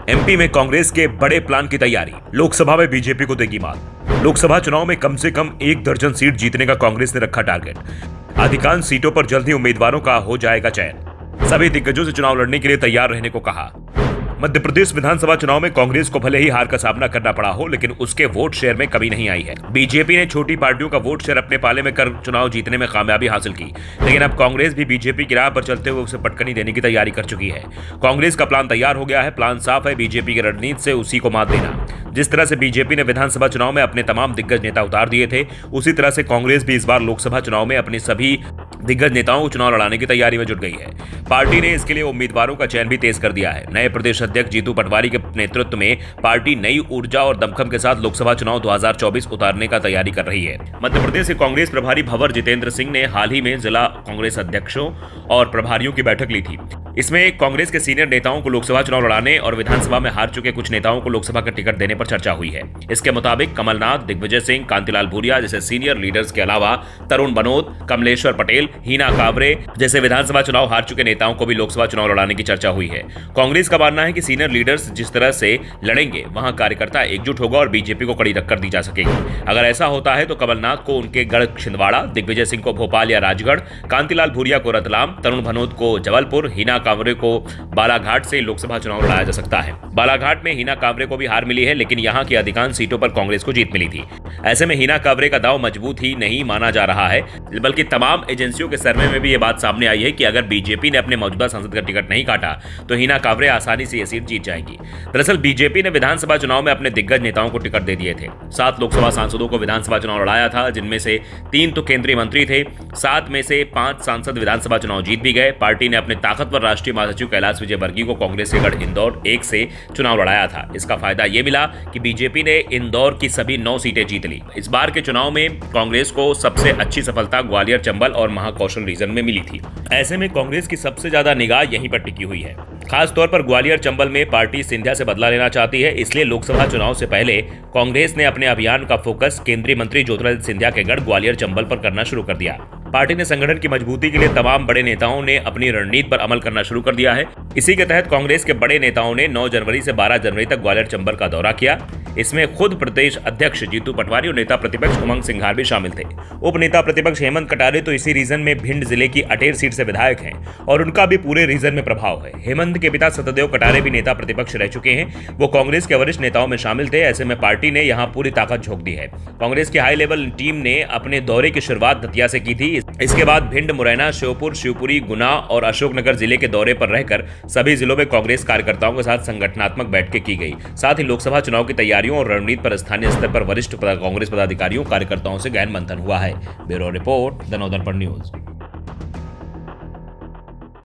MP में कांग्रेस के बड़े प्लान की तैयारी, लोकसभा में बीजेपी को देगी मात। लोकसभा चुनाव में कम से कम 1 दर्जन सीट जीतने का कांग्रेस ने रखा टारगेट। अधिकांश सीटों पर जल्द ही उम्मीदवारों का हो जाएगा चयन। सभी दिग्गजों से चुनाव लड़ने के लिए तैयार रहने को कहा। मध्य प्रदेश विधानसभा चुनाव में कांग्रेस को भले ही हार का सामना करना पड़ा हो, लेकिन उसके वोट शेयर में कमी नहीं आई है। बीजेपी ने छोटी पार्टियों का वोट शेयर अपने पाले में कर चुनाव जीतने में कामयाबी हासिल की, लेकिन अब कांग्रेस भी बीजेपी की राह पर चलते हुए उसे पटकनी देने की तैयारी कर चुकी है। कांग्रेस का प्लान तैयार हो गया है। प्लान साफ है, बीजेपी की रणनीति से उसी को मात देना। जिस तरह से बीजेपी ने विधानसभा चुनाव में अपने तमाम दिग्गज नेता उतार दिए थे, उसी तरह से कांग्रेस भी इस बार लोकसभा चुनाव में अपने सभी दिग्गज नेताओं को चुनाव लड़ाने की तैयारी में जुट गई है। पार्टी ने इसके लिए उम्मीदवारों का चयन भी तेज कर दिया है। नए प्रदेश अध्यक्ष जीतू पटवारी के नेतृत्व में पार्टी नई ऊर्जा और दमखम के साथ लोकसभा चुनाव 2024 उतारने का तैयारी कर रही है। मध्य प्रदेश के कांग्रेस प्रभारी भंवर जितेंद्र सिंह ने हाल ही में जिला कांग्रेस अध्यक्षों और प्रभारियों की बैठक ली थी। इसमें कांग्रेस के सीनियर नेताओं को लोकसभा चुनाव लड़ाने और विधानसभा में हार चुके कुछ नेताओं को लोकसभा का टिकट देने पर चर्चा हुई है। इसके मुताबिक कमलनाथ, दिग्विजय सिंह, कांतिलाल भूरिया जैसे सीनियर लीडर्स के अलावा तरुण बनोत, कमलेश्वर पटेल, हीना काबरे जैसे विधानसभा चुनाव हार चुके नेताओं को भी लोकसभा चुनाव लड़ाने की चर्चा हुई है। कांग्रेस का मानना है कि सीनियर लीडर्स जिस तरह से लड़ेंगे, वहां कार्यकर्ता एकजुट होगा और बीजेपी को कड़ी टक्कर दी जा सकेगी। अगर ऐसा होता है तो कमलनाथ को उनके गढ़ छिंदवाड़ा, दिग्विजय सिंह को भोपाल या राजगढ़, कांतिलाल भूरिया को रतलाम, तरुण भनोत को जबलपुर, हीना कांवरे को बालाघाट से लोकसभा चुनाव लड़ाया जा सकता है। बालाघाट में हीना कांवरे को भी हार मिली है, लेकिन यहां की अधिकांश सीटों पर कांग्रेस को जीत मिली थी। ऐसे में हीना कांवरे का दांव मजबूत ही नहीं माना जा रहा है, बल्कि तमाम एजेंसियों के सर्वे में भी यह बात सामने आई है कि अगर बीजेपी ने अपने मौजूदा सांसद का टिकट नहीं काटा तो हीना कांवरे आसानी से यह सीट जीत जाएगी। दरअसल बीजेपी ने विधानसभा चुनाव में अपने दिग्गज नेताओं को टिकट दे दिए थे। 7 लोकसभा सांसदों को विधानसभा चुनाव लड़ाया था, जिनमें से 3 तो केंद्रीय मंत्री थे। 7 में से 5 सांसद विधानसभा चुनाव जीत भी गए। पार्टी ने अपने ताकतवर राष्ट्रीय महासचिव कैलाश विजयवर्गीय को कांग्रेस के गढ़ इंदौर 1 से चुनाव लड़ाया था। इसका फायदा यह मिला कि बीजेपी ने इंदौर की सभी 9 सीटें जीत ली। इस बार के चुनाव में कांग्रेस को सबसे अच्छी सफलता ग्वालियर, चंबल और महाकौशल रीजन में मिली थी। ऐसे में कांग्रेस की सबसे ज्यादा निगाह यहीं पर टिकी हुई है। खास तौर पर ग्वालियर, चंबल में पार्टी सिंधिया से बदला लेना चाहती है। इसलिए लोकसभा चुनाव से पहले कांग्रेस ने अपने अभियान का फोकस केंद्रीय मंत्री ज्योतिरादित्य सिंधिया के गढ़ ग्वालियर, चंबल पर करना शुरू कर दिया। पार्टी ने संगठन की मजबूती के लिए तमाम बड़े नेताओं ने अपनी रणनीति पर अमल करना शुरू कर दिया है। इसी के तहत कांग्रेस के बड़े नेताओं ने 9 जनवरी से 12 जनवरी तक ग्वालियर, चंबल का दौरा किया। इसमें खुद प्रदेश अध्यक्ष जीतू पटवारी और नेता प्रतिपक्ष उमंग सिंघार भी शामिल थे। उप नेता प्रतिपक्ष हेमंत कटारे तो इसी रीजन में भिंड जिले की अटेर सीट से विधायक हैं और उनका भी पूरे रीजन में प्रभाव है। हेमंत के पिता सत्यदेव कटारे भी नेता प्रतिपक्ष रह चुके हैं। वो कांग्रेस के वरिष्ठ नेताओं में शामिल थे। ऐसे में पार्टी ने यहां पूरी ताकत झोंक दी है। कांग्रेस की हाई लेवल टीम ने अपने दौरे की शुरुआत दतिया से की थी। इसके बाद भिंड, मुरैना, श्योपुर, शिवपुरी, गुना और अशोकनगर जिले के दौरे पर रहकर सभी जिलों में कांग्रेस कार्यकर्ताओं के साथ संगठनात्मक बैठकें की गई। साथ ही लोकसभा चुनाव की तैयारियों और रणनीति पर स्थानीय स्तर पर वरिष्ठ कांग्रेस पदाधिकारियों कार्यकर्ताओं से गहन मंथन हुआ है। Bureau report, the northern news.